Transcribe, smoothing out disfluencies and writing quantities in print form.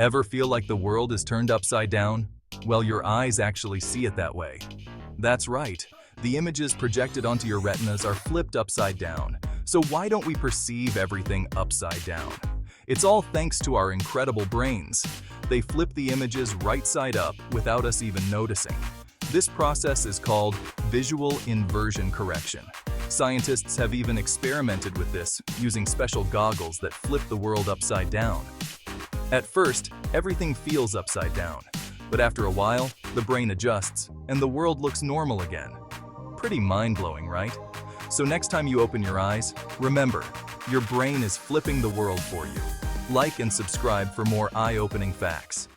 Ever feel like the world is turned upside down? Well, your eyes actually see it that way. That's right. The images projected onto your retinas are flipped upside down. So why don't we perceive everything upside down? It's all thanks to our incredible brains. They flip the images right side up without us even noticing. This process is called visual inversion correction. Scientists have even experimented with this using special goggles that flip the world upside down. At first, everything feels upside down, but after a while, the brain adjusts and the world looks normal again. Pretty mind-blowing, right? So next time you open your eyes, remember, your brain is flipping the world for you. Like and subscribe for more eye-opening facts.